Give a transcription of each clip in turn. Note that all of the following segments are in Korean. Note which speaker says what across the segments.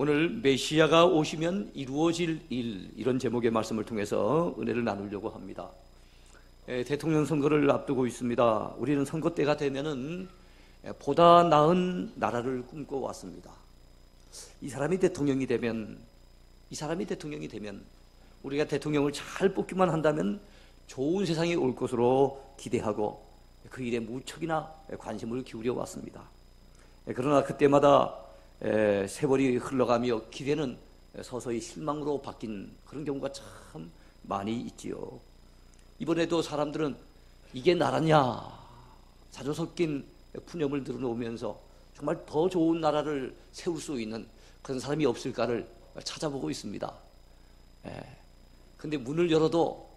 Speaker 1: 오늘 메시아가 오시면 이루어질 일, 이런 제목의 말씀을 통해서 은혜를 나누려고 합니다. 대통령 선거를 앞두고 있습니다. 우리는 선거 때가 되면은 보다 나은 나라를 꿈꿔왔습니다. 이 사람이 대통령이 되면 우리가 대통령을 잘 뽑기만 한다면 좋은 세상이 올 것으로 기대하고 그 일에 무척이나 관심을 기울여 왔습니다. 그러나 그때마다 세월이 흘러가며 기대는 서서히 실망으로 바뀐 그런 경우가 참 많이 있지요. 이번에도 사람들은 이게 나라냐 자주 섞인 푸념을 들어놓으면서 정말 더 좋은 나라를 세울 수 있는 그런 사람이 없을까를 찾아보고 있습니다. 근데 문을 열어도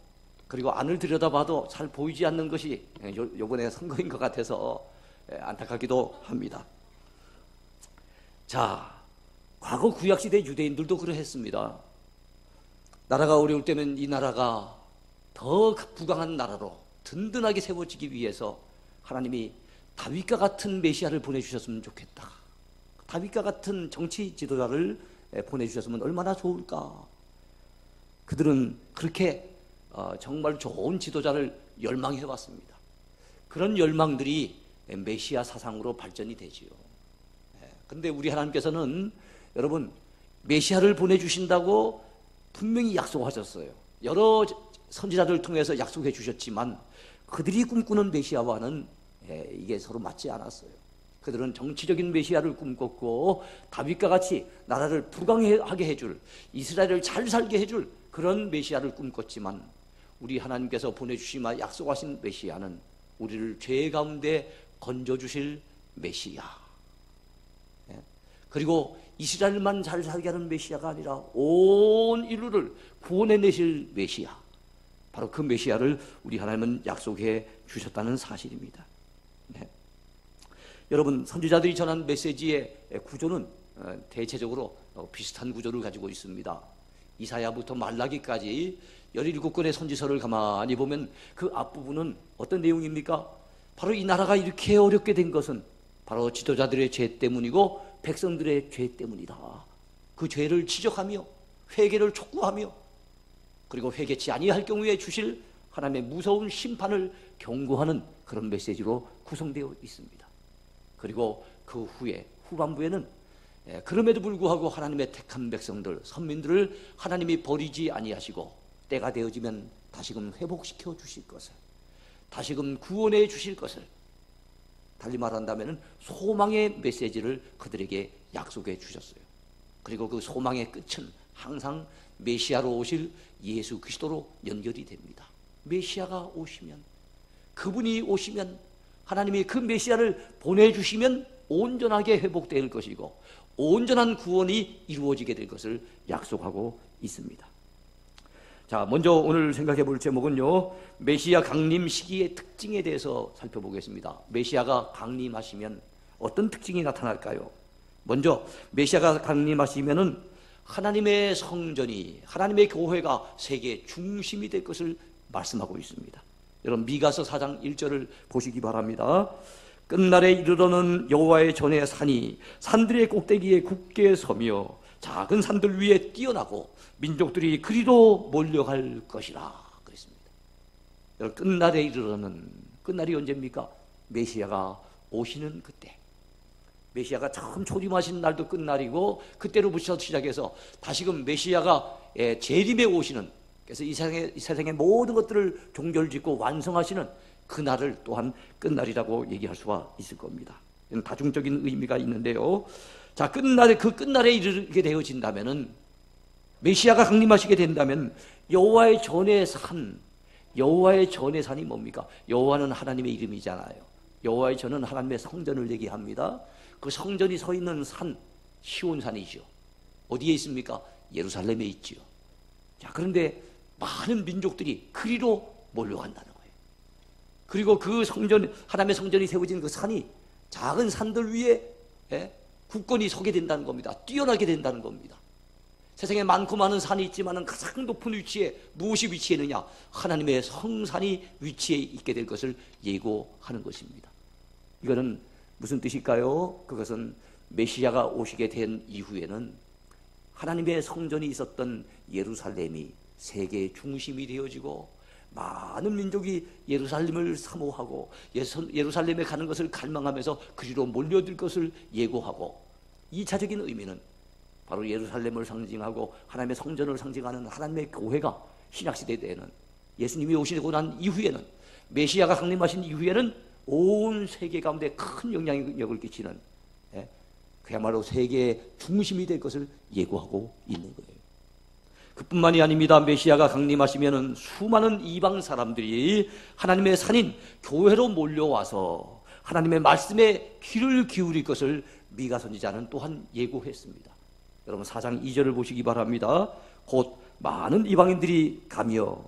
Speaker 1: 그리고 안을 들여다봐도 잘 보이지 않는 것이 요번에 선거인 것 같아서 안타깝기도 합니다. 자, 과거 구약시대 유대인들도 그러했습니다. 나라가 어려울 때는 이 나라가 더 부강한 나라로 든든하게 세워지기 위해서 하나님이 다윗과 같은 메시아를 보내주셨으면 좋겠다. 다윗과 같은 정치 지도자를 보내주셨으면 얼마나 좋을까. 그들은 그렇게 정말 좋은 지도자를 열망해왔습니다. 그런 열망들이 메시아 사상으로 발전이 되지요. 그런데 우리 하나님께서는 여러분 메시아를 보내주신다고 분명히 약속하셨어요. 여러 선지자들을 통해서 약속해 주셨지만 그들이 꿈꾸는 메시아와는 이게 서로 맞지 않았어요. 그들은 정치적인 메시아를 꿈꿨고 다윗과 같이 나라를 부강하게 해줄, 이스라엘을 잘 살게 해줄 그런 메시아를 꿈꿨지만 우리 하나님께서 보내주시마 약속하신 메시아는 우리를 죄 가운데 건져주실 메시아, 그리고 이스라엘만 잘 살게 하는 메시아가 아니라 온 인류를 구원해내실 메시아, 바로 그 메시아를 우리 하나님은 약속해 주셨다는 사실입니다. 여러분, 선지자들이 전한 메시지의 구조는 대체적으로 비슷한 구조를 가지고 있습니다. 이사야부터 말라기까지 17권의 선지서를 가만히 보면 그 앞부분은 어떤 내용입니까? 바로 이 나라가 이렇게 어렵게 된 것은 바로 지도자들의 죄 때문이고 백성들의 죄 때문이다. 그 죄를 지적하며 회개를 촉구하며 그리고 회개치 아니할 경우에 주실 하나님의 무서운 심판을 경고하는 그런 메시지로 구성되어 있습니다. 그리고 그 후에 후반부에는 그럼에도 불구하고 하나님의 택한 백성들, 선민들을 하나님이 버리지 아니하시고 때가 되어지면 다시금 회복시켜 주실 것을, 다시금 구원해 주실 것을, 달리 말한다면 소망의 메시지를 그들에게 약속해 주셨어요. 그리고 그 소망의 끝은 항상 메시아로 오실 예수 그리스도로 연결이 됩니다. 메시아가 오시면, 그분이 오시면, 하나님이 그 메시아를 보내주시면 온전하게 회복될 것이고 온전한 구원이 이루어지게 될 것을 약속하고 있습니다. 자, 먼저 오늘 생각해 볼 제목은요, 메시아 강림 시기의 특징에 대해서 살펴보겠습니다. 메시아가 강림하시면 어떤 특징이 나타날까요? 먼저 메시아가 강림하시면은 하나님의 성전이, 하나님의 교회가 세계의 중심이 될 것을 말씀하고 있습니다. 여러분, 미가서 4장 1절을 보시기 바랍니다. 끝날에 이르러는 여호와의 전의 산이 산들의 꼭대기에 굳게 서며 작은 산들 위에 뛰어나고 민족들이 그리로 몰려갈 것이라 그랬습니다. 여러분, 끝날에 이르러는, 끝날이 언제입니까? 메시아가 오시는 그때. 메시아가 처음 초림하신 날도 끝날이고 그때로부터 시작해서 다시금 메시아가 재림에 오시는, 그래서 이 세상의 모든 것들을 종결짓고 완성하시는 그날을 또한 끝날이라고 얘기할 수가 있을 겁니다. 이건 다중적인 의미가 있는데요. 자, 그 끝날에 이르게 되어진다면은, 메시아가 강림하시게 된다면 여호와의 전의 산, 여호와의 전의 산이 뭡니까? 여호와는 하나님의 이름이잖아요. 여호와의 전은 하나님의 성전을 얘기합니다. 그 성전이 서 있는 산, 시온산이죠. 어디에 있습니까? 예루살렘에 있지요. 자, 그런데 많은 민족들이 그리로 몰려간다는 거예요. 그리고 그 성전, 하나님의 성전이 세워진 그 산이 작은 산들 위에 굳건히 서게 된다는 겁니다. 뛰어나게 된다는 겁니다. 세상에 많고 많은 산이 있지만 가장 높은 위치에 무엇이 위치했느냐? 하나님의 성산이 위치해 있게 될 것을 예고하는 것입니다. 이거는 무슨 뜻일까요? 그것은 메시아가 오시게 된 이후에는 하나님의 성전이 있었던 예루살렘이 세계의 중심이 되어지고 많은 민족이 예루살렘을 사모하고 예루살렘에 가는 것을 갈망하면서 그리로 몰려들 것을 예고하고, 2차적인 의미는 바로 예루살렘을 상징하고 하나님의 성전을 상징하는 하나님의 교회가 신약시대 때에는, 예수님이 오시고 난 이후에는, 메시아가 강림하신 이후에는 온 세계 가운데 큰 영향력을 끼치는, 그야말로 세계의 중심이 될 것을 예고하고 있는 거예요. 그뿐만이 아닙니다. 메시아가 강림하시면은 수많은 이방 사람들이 하나님의 산인 교회로 몰려와서 하나님의 말씀에 귀를 기울일 것을 미가 선지자는 또한 예고했습니다. 여러분 4장 2절을 보시기 바랍니다. 곧 많은 이방인들이 가며,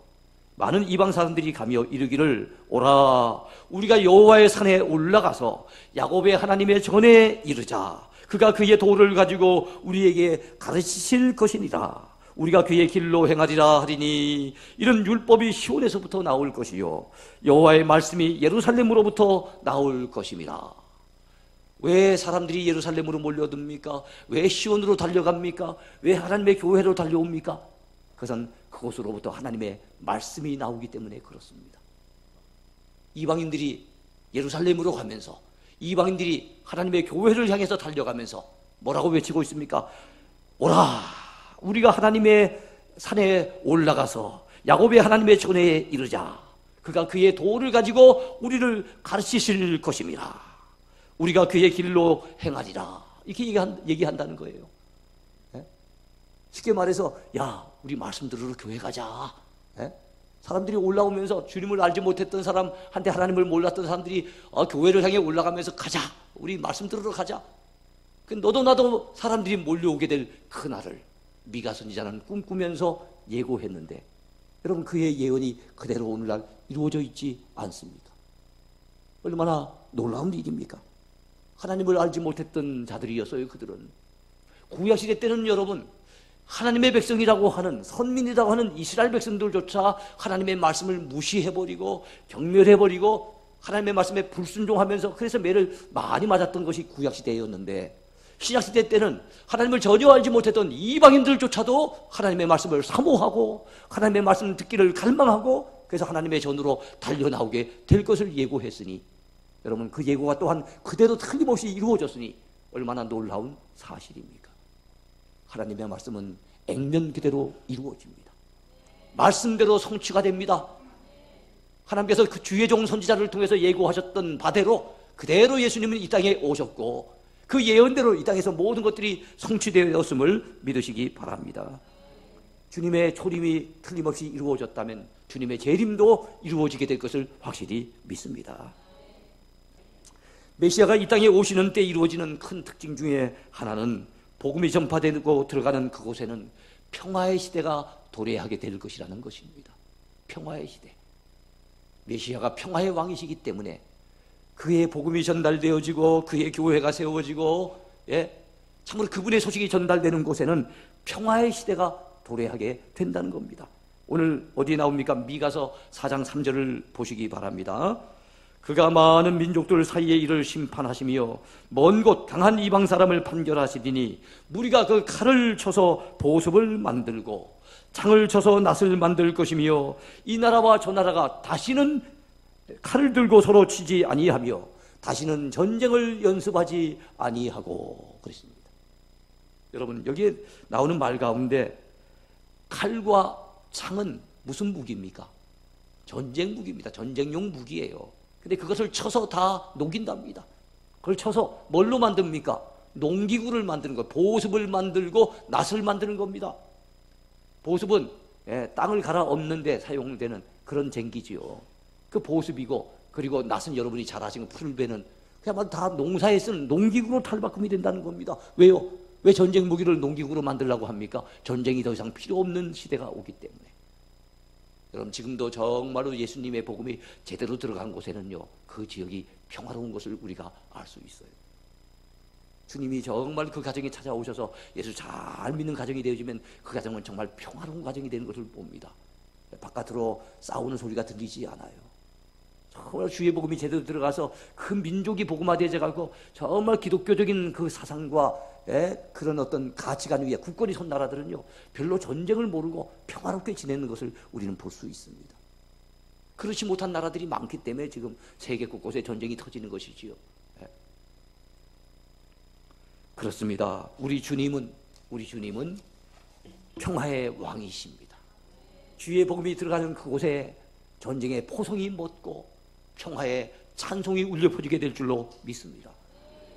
Speaker 1: 많은 이방 사람들이 가며 이르기를, 오라 우리가 여호와의 산에 올라가서 야곱의 하나님의 전에 이르자. 그가 그의 도를 가지고 우리에게 가르치실 것이니라. 우리가 그의 길로 행하리라 하리니, 이런 율법이 시온에서부터 나올 것이요 여호와의 말씀이 예루살렘으로부터 나올 것입니다. 왜 사람들이 예루살렘으로 몰려듭니까? 왜 시온으로 달려갑니까? 왜 하나님의 교회로 달려옵니까? 그것은 그곳으로부터 하나님의 말씀이 나오기 때문에 그렇습니다. 이방인들이 예루살렘으로 가면서, 이방인들이 하나님의 교회를 향해서 달려가면서 뭐라고 외치고 있습니까? 오라 우리가 하나님의 산에 올라가서 야곱의 하나님의 전에 이르자. 그가 그의 도를 가지고 우리를 가르치실 것입니다. 우리가 그의 길로 행하리라. 이렇게 얘기한다는 거예요. 쉽게 말해서, 야 우리 말씀 들으러 교회 가자. 사람들이 올라오면서 주님을 알지 못했던 사람한테 하나님을 몰랐던 사람들이 교회를 향해 올라가면서 가자, 우리 말씀 들으러 가자. 너도 나도 사람들이 몰려오게 될 그날을 미가 선지자는 꿈꾸면서 예고했는데, 여러분 그의 예언이 그대로 오늘날 이루어져 있지 않습니까? 얼마나 놀라운 일입니까? 하나님을 알지 못했던 자들이었어요. 그들은 구약시대 때는 여러분 하나님의 백성이라고 하는, 선민이라고 하는 이스라엘 백성들조차 하나님의 말씀을 무시해버리고 경멸해버리고 하나님의 말씀에 불순종하면서, 그래서 매를 많이 맞았던 것이 구약시대였는데, 신약시대 때는 하나님을 전혀 알지 못했던 이방인들조차도 하나님의 말씀을 사모하고 하나님의 말씀 듣기를 갈망하고, 그래서 하나님의 전으로 달려나오게 될 것을 예고했으니, 여러분 그 예고가 또한 그대로 틀림없이 이루어졌으니 얼마나 놀라운 사실입니까? 하나님의 말씀은 액면 그대로 이루어집니다. 말씀대로 성취가 됩니다. 하나님께서 그 주의 종 선지자를 통해서 예고하셨던 바대로 그대로 예수님은 이 땅에 오셨고, 그 예언대로 이 땅에서 모든 것들이 성취되었음을 믿으시기 바랍니다. 주님의 초림이 틀림없이 이루어졌다면 주님의 재림도 이루어지게 될 것을 확실히 믿습니다. 메시아가 이 땅에 오시는 때 이루어지는 큰 특징 중에 하나는, 복음이 전파되고 들어가는 그곳에는 평화의 시대가 도래하게 될 것이라는 것입니다. 평화의 시대. 메시아가 평화의 왕이시기 때문에 그의 복음이 전달되어지고 그의 교회가 세워지고, 참으로 그분의 소식이 전달되는 곳에는 평화의 시대가 도래하게 된다는 겁니다. 오늘 어디에 나옵니까? 미가서 4장 3절을 보시기 바랍니다. 그가 많은 민족들 사이에 이를 심판하시며 먼 곳 강한 이방 사람을 판결하시리니, 무리가 그 칼을 쳐서 보습을 만들고 창을 쳐서 낫을 만들 것이며, 이 나라와 저 나라가 다시는 칼을 들고 서로 치지 아니하며 다시는 전쟁을 연습하지 아니하고 그랬습니다. 여러분 여기에 나오는 말 가운데 칼과 창은 무슨 무기입니까? 전쟁 무기입니다. 전쟁용 무기예요. 근데 그것을 쳐서 다 녹인답니다. 그걸 쳐서 뭘로 만듭니까? 농기구를 만드는 거예요. 보습을 만들고 낫을 만드는 겁니다. 보습은 땅을 갈아엎는 데 사용되는 그런 쟁기지요. 그 보습이고, 그리고 낫은 여러분이 잘 아시는 풀베는 그야말로 다 농사에 쓰는 농기구로 탈바꿈이 된다는 겁니다. 왜요? 왜 전쟁 무기를 농기구로 만들려고 합니까? 전쟁이 더 이상 필요 없는 시대가 오기 때문에. 여러분 지금도 정말로 예수님의 복음이 제대로 들어간 곳에는요, 그 지역이 평화로운 것을 우리가 알 수 있어요. 주님이 정말 그 가정에 찾아오셔서 예수 잘 믿는 가정이 되어지면 그 가정은 정말 평화로운 가정이 되는 것을 봅니다. 바깥으로 싸우는 소리가 들리지 않아요. 정말 주의 복음이 제대로 들어가서 그 민족이 복음화되어 가고 정말 기독교적인 그 사상과 그런 어떤 가치관 위에 굳건히 선 나라들은요 별로 전쟁을 모르고 평화롭게 지내는 것을 우리는 볼 수 있습니다. 그렇지 못한 나라들이 많기 때문에 지금 세계 곳곳에 전쟁이 터지는 것이지요. 그렇습니다. 우리 주님은 평화의 왕이십니다. 주의 복음이 들어가는 그곳에 전쟁의 포성이 멎고 평화의 찬송이 울려 퍼지게 될 줄로 믿습니다.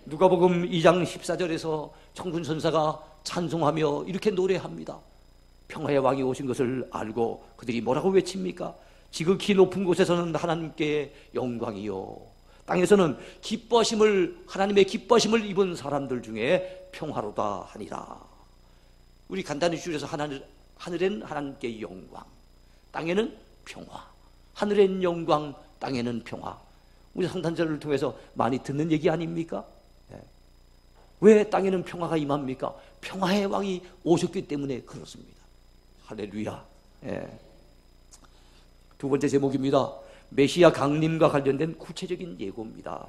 Speaker 1: 누가복음 2장 14절에서 청군 전사가 찬송하며 이렇게 노래합니다. 평화의 왕이 오신 것을 알고 그들이 뭐라고 외칩니까? 지극히 높은 곳에서는 하나님께 영광이요, 땅에서는 하나님의 기뻐하심을 입은 사람들 중에 평화로다 하니라. 우리 간단히 줄여서 하늘엔 하나님께 영광, 땅에는 평화. 하늘엔 영광, 땅에는 평화. 우리 성탄절을 통해서 많이 듣는 얘기 아닙니까? 왜 땅에는 평화가 임합니까? 평화의 왕이 오셨기 때문에 그렇습니다. 할렐루야. 두 번째 제목입니다. 메시아 강림과 관련된 구체적인 예고입니다.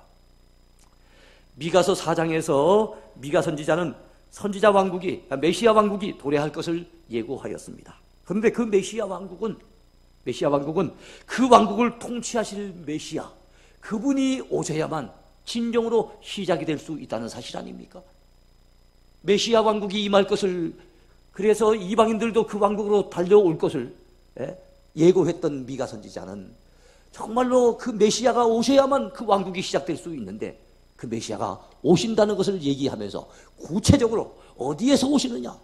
Speaker 1: 미가서 4장에서 미가 선지자는 메시아 왕국이 도래할 것을 예고하였습니다. 그런데 그 메시아 왕국은 그 왕국을 통치하실 메시아, 그분이 오셔야만 진정으로 시작이 될 수 있다는 사실 아닙니까? 메시아 왕국이 임할 것을, 그래서 이방인들도 그 왕국으로 달려올 것을 예고했던 미가 선지자는 정말로 그 메시아가 오셔야만 그 왕국이 시작될 수 있는데, 그 메시아가 오신다는 것을 얘기하면서 구체적으로 어디에서 오시느냐,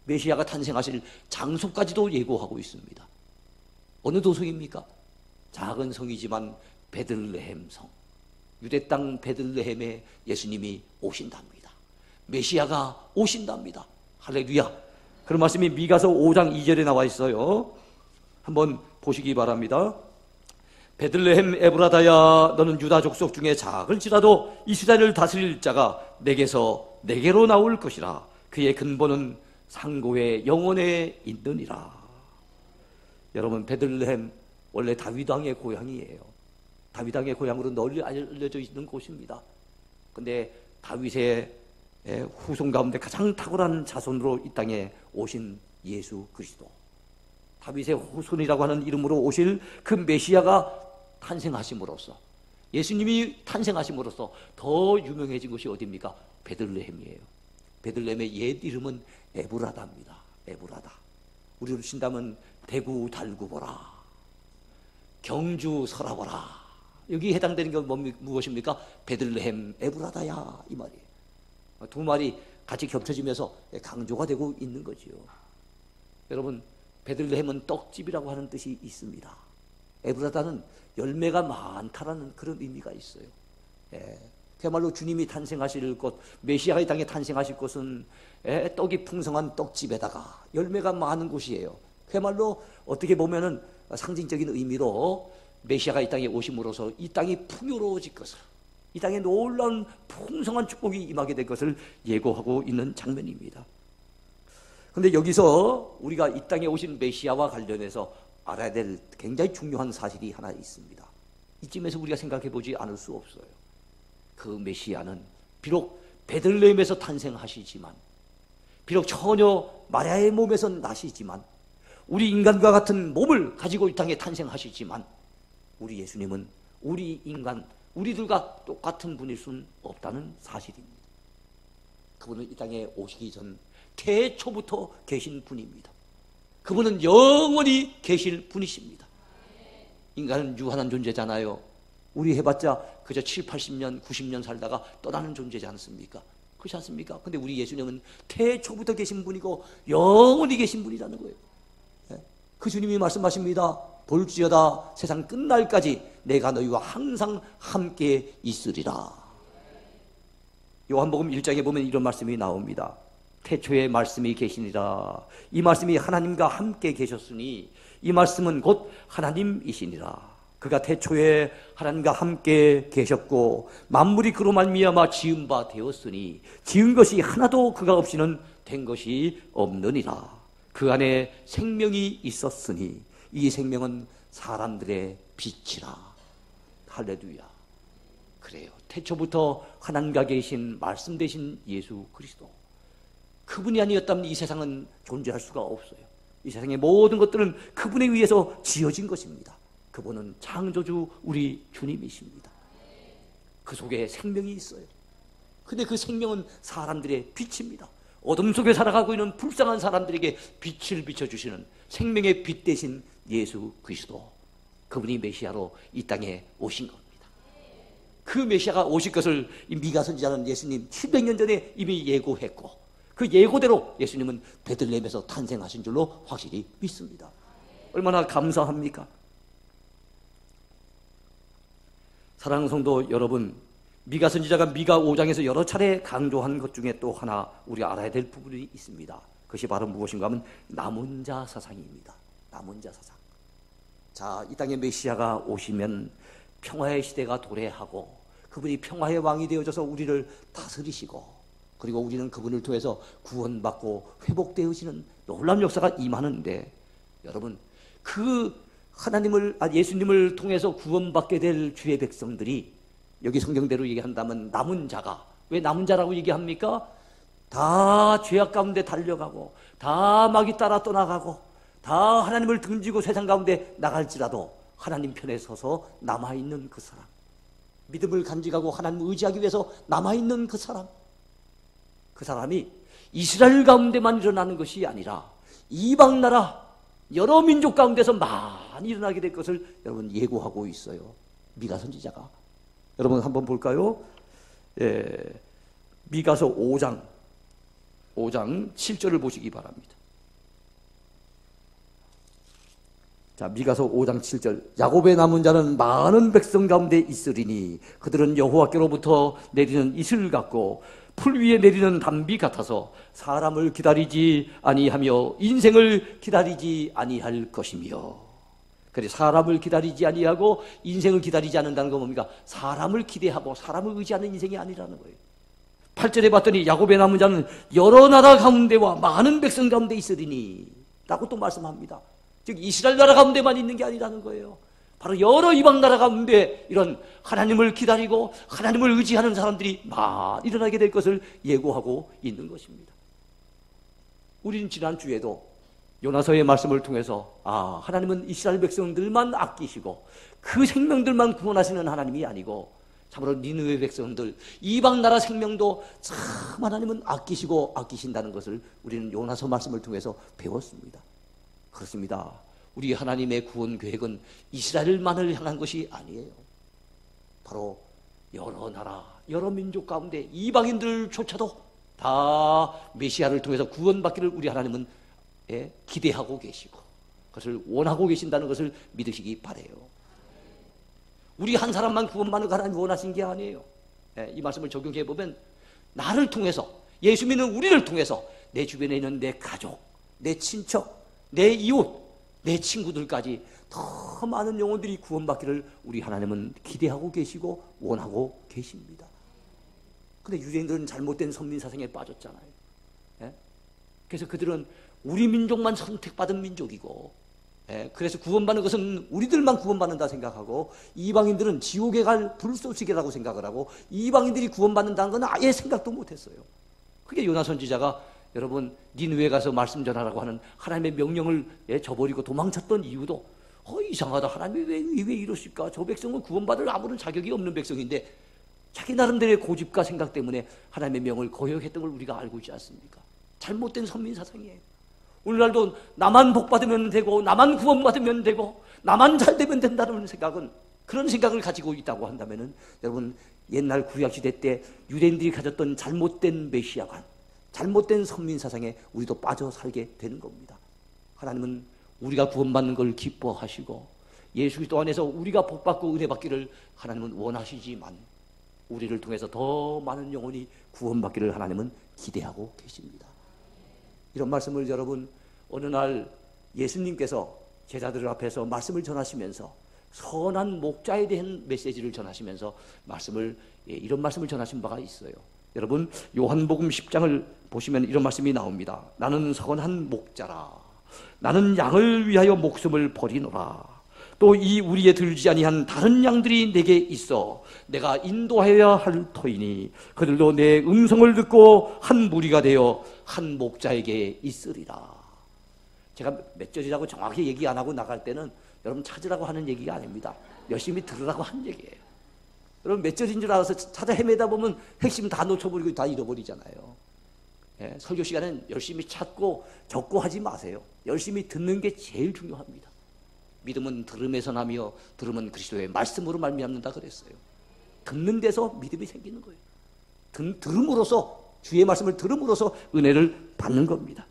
Speaker 1: 메시아가 탄생하실 장소까지도 예고하고 있습니다. 어느 도성입니까? 작은 성이지만 베들레헴 성, 유대 땅 베들레헴에 예수님이 오신답니다. 메시아가 오신답니다. 할렐루야. 그런 말씀이 미가서 5장 2절에 나와 있어요. 한번 보시기 바랍니다. 베들레헴 에브라다야, 너는 유다 족속 중에 작을지라도 이스라엘을 다스릴 자가 내게로 나올 것이라. 그의 근본은 상고의 영원에 있느니라. 여러분, 베들레헴 원래 다윗 왕의 고향이에요. 다윗 왕의 고향으로 널리 알려져 있는 곳입니다. 근데 다윗의 후손 가운데 가장 탁월한 자손으로 이 땅에 오신 예수 그리스도, 다윗의 후손이라고 하는 이름으로 오실 그 메시아가 탄생하심으로써, 예수님이 탄생하심으로써 더 유명해진 곳이 어디입니까? 베들레헴이에요. 베들레헴의 옛 이름은 에브라다입니다. 에브라다. 우리로 친다면 대구 달구보라, 경주 설아보라, 여기 해당되는 게 무엇입니까? 베들레헴 에브라다야, 이 말이에요. 두 말이 같이 겹쳐지면서 강조가 되고 있는 거지요. 여러분, 베들레헴은 떡집이라고 하는 뜻이 있습니다. 에브라다는 열매가 많다라는 그런 의미가 있어요. 그야말로 주님이 탄생하실 곳, 메시아가 이 땅에 탄생하실 곳은 떡이 풍성한 떡집에다가 열매가 많은 곳이에요. 그야말로 어떻게 보면은 상징적인 의미로 메시아가 이 땅에 오심으로써 이 땅이 풍요로워질 것을, 이 땅에 놀라운 풍성한 축복이 임하게 될 것을 예고하고 있는 장면입니다. 그런데 여기서 우리가 이 땅에 오신 메시아와 관련해서 알아야 될 굉장히 중요한 사실이 하나 있습니다. 이쯤에서 우리가 생각해 보지 않을 수 없어요. 그 메시아는 비록 베들레헴에서 탄생하시지만, 비록 처녀 마리아의 몸에서 나시지만, 우리 인간과 같은 몸을 가지고 이 땅에 탄생하시지만, 우리 예수님은 우리 인간, 우리들과 똑같은 분일 수는 없다는 사실입니다. 그분은 이 땅에 오시기 전 태초부터 계신 분입니다. 그분은 영원히 계실 분이십니다. 인간은 유한한 존재잖아요. 우리 해봤자 그저 7, 80년, 90년 살다가 떠나는 존재지 않습니까? 그렇지 않습니까? 근데 우리 예수님은 태초부터 계신 분이고 영원히 계신 분이라는 거예요. 그 주님이 말씀하십니다. 볼지어다 세상 끝날까지 내가 너희와 항상 함께 있으리라. 요한복음 1장에 보면 이런 말씀이 나옵니다. 태초에 말씀이 계시니라. 이 말씀이 하나님과 함께 계셨으니 이 말씀은 곧 하나님이시니라. 그가 태초에 하나님과 함께 계셨고 만물이 그로 말미암아 지은 바 되었으니 지은 것이 하나도 그가 없이는 된 것이 없느니라. 그 안에 생명이 있었으니 이 생명은 사람들의 빛이라. 할렐루야. 그래요. 태초부터 하나님과 계신 말씀 되신 예수 그리스도. 그분이 아니었다면 이 세상은 존재할 수가 없어요. 이 세상의 모든 것들은 그분에 의해서 지어진 것입니다. 그분은 창조주 우리 주님이십니다. 그 속에 생명이 있어요. 근데 그 생명은 사람들의 빛입니다. 어둠 속에 살아가고 있는 불쌍한 사람들에게 빛을 비춰주시는 생명의 빛 대신 예수 그리스도. 그분이 메시아로 이 땅에 오신 겁니다. 그 메시아가 오실 것을 미가 선지자는 예수님 700년 전에 이미 예고했고, 그 예고대로 예수님은 베들레헴에서 탄생하신 줄로 확실히 믿습니다. 얼마나 감사합니까? 사랑하는 성도 여러분, 미가 선지자가 미가 5장에서 여러 차례 강조한 것 중에 또 하나 우리가 알아야 될 부분이 있습니다. 그것이 바로 무엇인가 하면 남은 자 사상입니다. 남은 자 사상. 자, 이 땅에 메시아가 오시면 평화의 시대가 도래하고 그분이 평화의 왕이 되어져서 우리를 다스리시고, 그리고 우리는 그분을 통해서 구원받고 회복되어지는 놀라운 역사가 임하는데, 여러분, 그 예수님을 통해서 구원받게 될 주의 백성들이, 여기 성경대로 얘기한다면 남은 자가, 왜 남은 자라고 얘기합니까? 다 죄악 가운데 달려가고 다 마귀 따라 떠나가고 다 하나님을 등지고 세상 가운데 나갈지라도 하나님 편에 서서 남아있는 그 사람, 믿음을 간직하고 하나님을 의지하기 위해서 남아있는 그 사람, 그 사람이 이스라엘 가운데만 일어나는 것이 아니라 이방 나라 여러 민족 가운데서 많이 일어나게 될 것을 여러분 예고하고 있어요. 미가 선지자가. 여러분 한번 볼까요? 미가서 5장 7절을 보시기 바랍니다. 자, 미가서 5장 7절. 야곱의 남은 자는 많은 백성 가운데 있으리니 그들은 여호와께로부터 내리는 이슬 같고 풀 위에 내리는 담비 같아서 사람을 기다리지 아니하며 인생을 기다리지 아니할 것이며. 그래, 사람을 기다리지 아니하고 인생을 기다리지 않는다는 건 뭡니까? 사람을 기대하고 사람을 의지하는 인생이 아니라는 거예요. 8절에 봤더니 야곱의 남은 자는 여러 나라 가운데와 많은 백성 가운데 있으리니 라고 또 말씀합니다. 즉 이스라엘 나라 가운데만 있는 게 아니라는 거예요. 바로 여러 이방 나라 가운데 이런 하나님을 기다리고 하나님을 의지하는 사람들이 많이 일어나게 될 것을 예고하고 있는 것입니다. 우리는 지난주에도 요나서의 말씀을 통해서 하나님은 이스라엘 백성들만 아끼시고 그 생명들만 구원하시는 하나님이 아니고 참으로 니느웨 백성들, 이방 나라 생명도 참 하나님은 아끼시고 아끼신다는 것을 우리는 요나서 말씀을 통해서 배웠습니다. 그렇습니다. 우리 하나님의 구원 계획은 이스라엘만을 향한 것이 아니에요. 바로 여러 나라, 여러 민족 가운데 이방인들조차도 다 메시아를 통해서 구원받기를 우리 하나님은 기대하고 계시고 그것을 원하고 계신다는 것을 믿으시기 바라요. 우리 한 사람만 구원받는 거 하나님 원하신 게 아니에요. 이 말씀을 적용해 보면 나를 통해서, 예수 믿는 우리를 통해서 내 주변에 있는 내 가족, 내 친척, 내 이웃, 내 친구들까지 더 많은 영혼들이 구원받기를 우리 하나님은 기대하고 계시고 원하고 계십니다. 그런데 유대인들은 잘못된 선민사상에 빠졌잖아요. 그래서 그들은 우리 민족만 선택받은 민족이고, 그래서 구원받는 것은 우리들만 구원받는다 생각하고, 이방인들은 지옥에 갈 불쏘시개라고 생각을 하고 이방인들이 구원받는다는 건 아예 생각도 못했어요. 그게 요나 선지자가 여러분 니느웨 가서 말씀 전하라고 하는 하나님의 명령을 저버리고 도망쳤던 이유도 이상하다, 하나님이 왜 이러실까, 저 백성은 구원받을 아무런 자격이 없는 백성인데 자기 나름대로의 고집과 생각 때문에 하나님의 명을 거역했던 걸 우리가 알고 있지 않습니까? 잘못된 선민사상이에요. 오늘날도 나만 복받으면 되고 나만 구원받으면 되고 나만 잘되면 된다는 생각은, 그런 생각을 가지고 있다고 한다면 여러분 옛날 구약시대 때 유대인들이 가졌던 잘못된 메시아관, 잘못된 선민사상에 우리도 빠져 살게 되는 겁니다. 하나님은 우리가 구원받는 걸 기뻐하시고 예수 그리스도 안에서 우리가 복받고 은혜받기를 하나님은 원하시지만 우리를 통해서 더 많은 영혼이 구원받기를 하나님은 기대하고 계십니다. 이런 말씀을 여러분 어느 날 예수님께서 제자들 앞에서 말씀을 전하시면서 선한 목자에 대한 메시지를 전하시면서 이런 말씀을 전하신 바가 있어요. 여러분 요한복음 10장을 보시면 이런 말씀이 나옵니다. 나는 선한 목자라. 나는 양을 위하여 목숨을 버리노라. 또 이 우리에 들지 아니한 다른 양들이 내게 있어 내가 인도하여야 할 터이니 그들도 내 음성을 듣고 한 무리가 되어 한 목자에게 있으리라. 제가 몇 절이라고 정확히 얘기 안 하고 나갈 때는 여러분 찾으라고 하는 얘기가 아닙니다. 열심히 들으라고 하는 얘기예요. 여러분 몇 절인 줄 알아서 찾아 헤매다 보면 핵심 다 놓쳐버리고 다 잃어버리잖아요. 예, 설교 시간은 열심히 찾고 적고 하지 마세요. 열심히 듣는 게 제일 중요합니다. 믿음은 들음에서 나며 들음은 그리스도의 말씀으로 말미암는다 그랬어요. 듣는 데서 믿음이 생기는 거예요. 들음으로써 주의 말씀을 들음으로써 은혜를 받는 겁니다.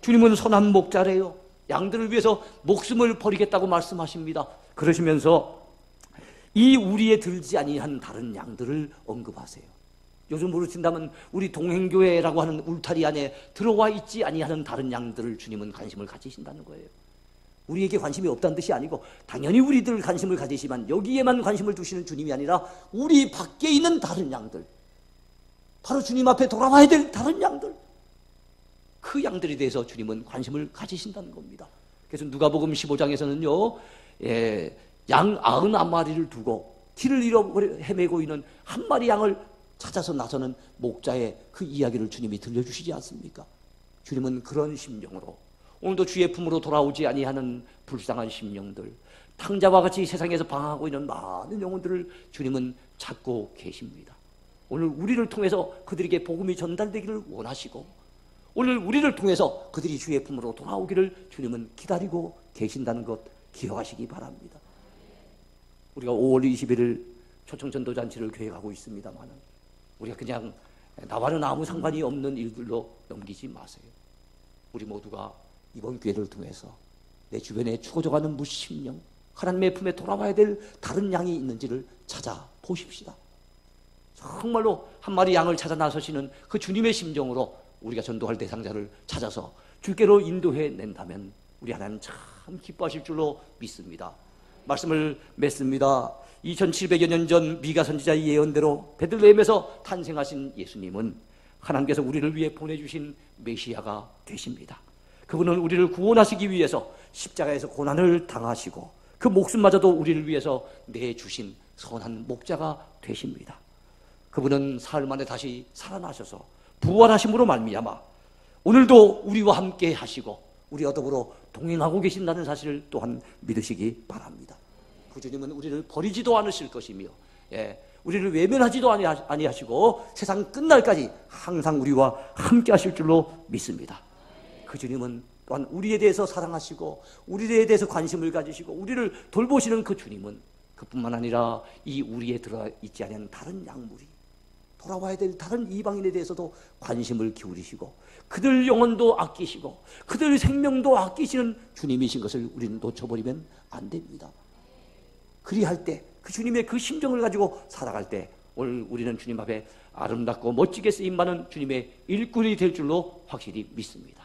Speaker 1: 주님은 선한 목자래요. 양들을 위해서 목숨을 버리겠다고 말씀하십니다. 그러시면서 이 우리에 들지 아니한 다른 양들을 언급하세요. 요즘 모르신다면 우리 동행교회라고 하는 울타리 안에 들어와 있지 아니하는 다른 양들을 주님은 관심을 가지신다는 거예요. 우리에게 관심이 없다는 뜻이 아니고 당연히 우리들 관심을 가지시지만 여기에만 관심을 두시는 주님이 아니라 우리 밖에 있는 다른 양들, 바로 주님 앞에 돌아와야 될 다른 양들, 그 양들에 대해서 주님은 관심을 가지신다는 겁니다. 그래서 누가복음 15장에서는요 양 99마리를 두고 길을 잃어 헤매고 있는 한 마리 양을 찾아서 나서는 목자의 그 이야기를 주님이 들려주시지 않습니까? 주님은 그런 심정으로 오늘도 주의 품으로 돌아오지 아니하는 불쌍한 심령들, 탕자와 같이 세상에서 방황하고 있는 많은 영혼들을 주님은 찾고 계십니다. 오늘 우리를 통해서 그들에게 복음이 전달되기를 원하시고 오늘 우리를 통해서 그들이 주의 품으로 돌아오기를 주님은 기다리고 계신다는 것 기억하시기 바랍니다. 우리가 5월 21일 초청전도잔치를 계획하고 있습니다만 우리가 그냥 나와는 아무 상관이 없는 일들로 넘기지 마세요. 우리 모두가 이번 기회를 통해서 내 주변에 죽어져가는 무심령, 하나님의 품에 돌아와야 될 다른 양이 있는지를 찾아보십시다. 정말로 한 마리 양을 찾아 나서시는 그 주님의 심정으로 우리가 전도할 대상자를 찾아서 주께로 인도해 낸다면 우리 하나님 참 기뻐하실 줄로 믿습니다. 말씀을 맺습니다. 2700여 년 전 미가 선지자의 예언대로 베들레헴에서 탄생하신 예수님은 하나님께서 우리를 위해 보내주신 메시아가 되십니다. 그분은 우리를 구원하시기 위해서 십자가에서 고난을 당하시고 그 목숨마저도 우리를 위해서 내주신 선한 목자가 되십니다. 그분은 사흘 만에 다시 살아나셔서 부활하심으로 말미암아 오늘도 우리와 함께 하시고 우리와 더불어 동행하고 계신다는 사실을 또한 믿으시기 바랍니다. 그 주님은 우리를 버리지도 않으실 것이며 우리를 외면하지도 아니하시고 세상 끝날까지 항상 우리와 함께 하실 줄로 믿습니다. 그 주님은 또한 우리에 대해서 사랑하시고 우리에 대해서 관심을 가지시고 우리를 돌보시는 그 주님은 그뿐만 아니라 이 우리에 들어있지 않은 다른 양물이 돌아와야 될 다른 이방인에 대해서도 관심을 기울이시고 그들 영혼도 아끼시고 그들 생명도 아끼시는 주님이신 것을 우리는 놓쳐버리면 안 됩니다. 그리할 때 그 주님의 그 심정을 가지고 살아갈 때 오늘 우리는 주님 앞에 아름답고 멋지게 쓰임받는 주님의 일꾼이 될 줄로 확실히 믿습니다.